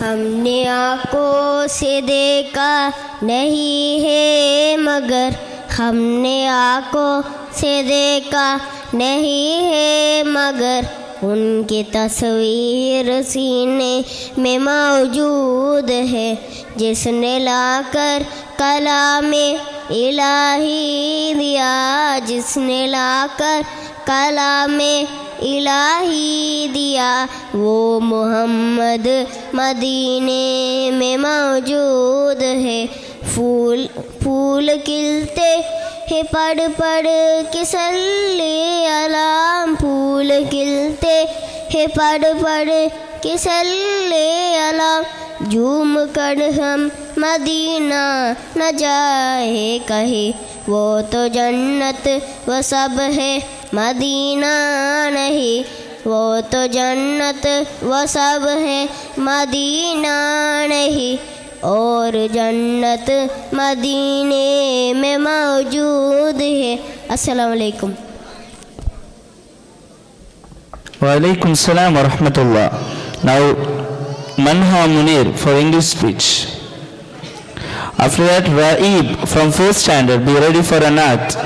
ہم نے آنکھوں سے دیکھا نہیں ہے مگر ہم نے آنکھوں سے دیکھا نہیں ہے مگر ان کی تصویر سینے میں موجود ہے. جس نے لا کر کلام الہی دیا، جس نے لا کر کلام الہی دیا، وہ محمد مدینے میں موجود ہے. پھول کھلتے ہیں پڑھ پڑھ کے صلی علی، پھول کھلتے ہیں پڑھ پڑھ کے صلی علی. جھوم کر ہم مدینہ نہ جائے کہیں، وہ تو جنت وہ سب ہے مدینہ نہیں. وہ تو جنت وہ سب ہے مدینہ نہیں، اور جنت مدینے میں موجود ہے. السلام علیکم. وعلیکم السلام ورحمۃ اللہ. Now Manha Munir for English speech. After that, Raib from 4th standard, be ready for an act.